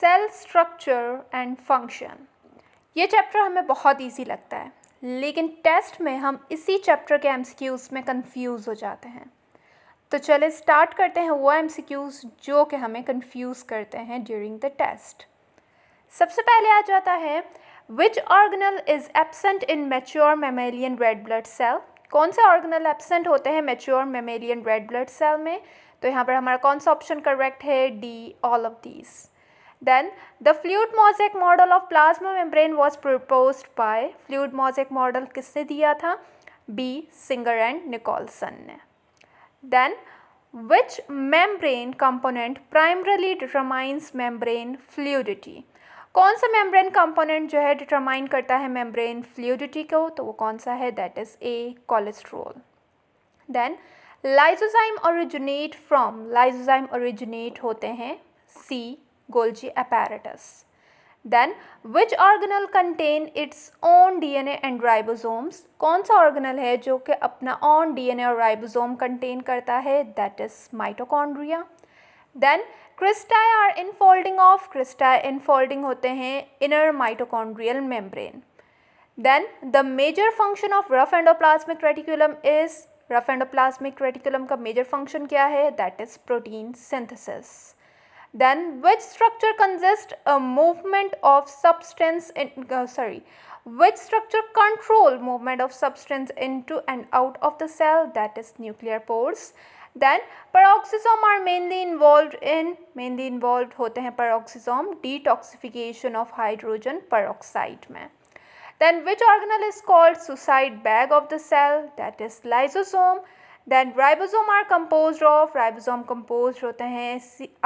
Cell structure and function. ये chapter हमें बहुत इजी लगता है, लेकिन टेस्ट में हम इसी चैप्टर के एमसीक्यूज़ में कंफ्यूज हो जाते हैं। तो चले स्टार्ट करते हैं वो एमसीक्यूज़ जो कि हमें कंफ्यूज करते हैं ड्यूरिंग द टेस्ट। सबसे पहले आ जाता है which organelle is absent in mature mammalian red blood cell. कौन से ऑर्गेनल एब्सेंट होते हैं mature mammalian red blood cell में? तो यहाँ पर हमारा कौन सा ऑप्शन करेक्ट है? D, all of these. Then the fluid mosaic model of plasma membrane was proposed by, fluid mosaic model किसने दिया था? B. Singer and Nicholson ने। Then which membrane component primarily determines membrane fluidity? कौन सा membrane component जो है determine करता है membrane fluidity को? तो वो कौन सा है? That is A. Cholesterol। Then lysozyme originate from, lysozyme originate होते हैं C. Golgi apparatus। Then which organelle contain its own DNA and ribosomes? कौन सा ऑर्गेनल है जो कि अपना own DNA और राइबोसोम कंटेन करता है? That is mitochondria। Then cristae are infolding of, cristae infolding होते हैं inner mitochondrial membrane। Then the major function of rough endoplasmic reticulum is, rough endoplasmic reticulum का major function क्या है? That is protein synthesis। Then which structure consists a movement of substance in, which structure control movement of substance into and out of the cell? That is nuclear pores। Then peroxisome are mainly involved होते हैं peroxisome detoxification of hydrogen peroxide में। Then which organelle is called suicide bag of the cell? That is lysosome। Then ribosome are composed of, ribosome composed होते हैं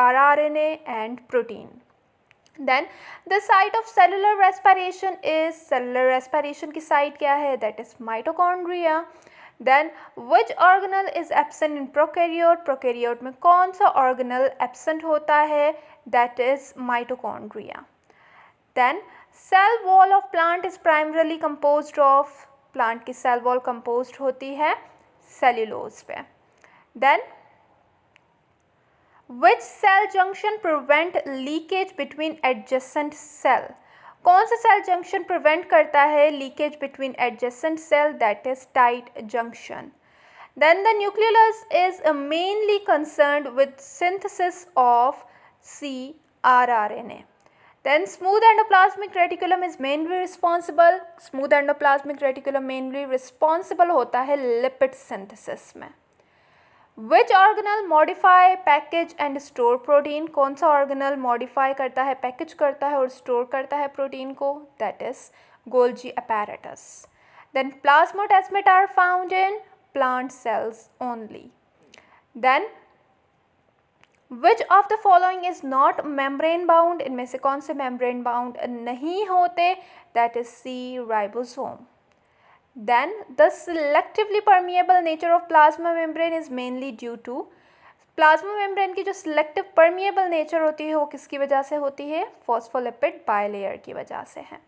rRNA and protein। Then the site of cellular respiration is, cellular respiration की site क्या है? That is mitochondria। Then which organelle is absent in prokaryote? prokaryote में कौन सा organelle absent होता है? That is mitochondria। Then cell wall of plant is primarily composed of, plant की cell wall composed होती है सेल्यूलोज पे। Then which cell junction prevent leakage between adjacent cell? कौन सा सेल जंक्शन प्रिवेंट करता है leakage between adjacent cell? That is tight junction. Then the nucleus is mainly concerned with synthesis of cRNA। Then smooth endoplasmic reticulum is mainly responsible, smooth endoplasmic reticulum mainly responsible होता है lipid synthesis में। Which organelle modify, package and store protein? कौन सा organelle modify करता है, package करता है और store करता है प्रोटीन को? That is Golgi apparatus। Then plasmodesmata are found in plant cells only। Then Which of the following is not membrane bound? इनमें से कौन से membrane bound नहीं होते? That is C, ribosome। Then the selectively permeable nature of plasma membrane is mainly due to, plasma membrane की जो selective permeable nature होती है वो किसकी वजह से होती है? Phospholipid bilayer की वजह से है।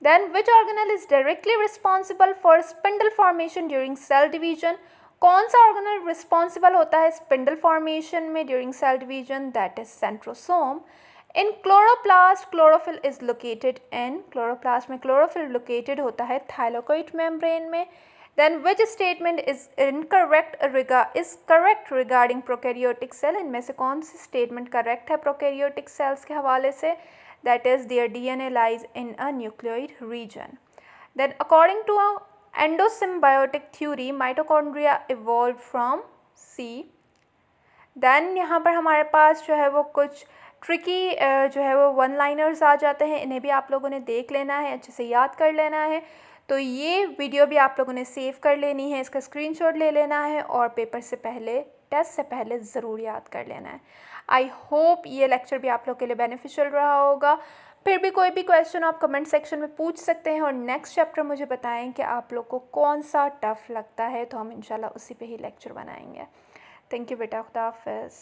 Then which organelle is directly responsible for spindle formation during cell division? कौन सा ऑर्गेनल रिस्पॉन्सिबल होता है स्पिंडल फॉर्मेशन में during cell division? That is centrosome. In chloroplast chlorophyll is located in, chloroplast में क्लोरोफिल लोकेटेड होता है thylakoid membrane में। Then which statement is correct regarding prokaryotic cell? इनमें से कौन सी स्टेटमेंट करेक्ट है प्रोकैरियोटिक सेल्स के हवाले से? That is there DNA lies in a nucleoid region. Then according to endosymbiotic theory mitochondria evolved from C। Then यहाँ पर हमारे पास जो है वो कुछ ट्रिकी जो है वो वन लाइनर्स आ जाते हैं, इन्हें भी आप लोगों ने देख लेना है, अच्छे से याद कर लेना है। तो ये वीडियो भी आप लोगों ने सेव कर लेनी है, इसका स्क्रीनशॉट ले लेना है और पेपर से पहले, टेस्ट से पहले ज़रूर याद कर लेना है। आई होप ये लेक्चर भी आप लोग के लिए बेनिफिशियल रहा होगा। फिर भी कोई भी क्वेश्चन आप कमेंट सेक्शन में पूछ सकते हैं और नेक्स्ट चैप्टर मुझे बताएं कि आप लोग को कौन सा टफ़ लगता है, तो हम इंशाल्लाह उसी पे ही लेक्चर बनाएंगे। थैंक यू बेटा, खुदा हाफिज़।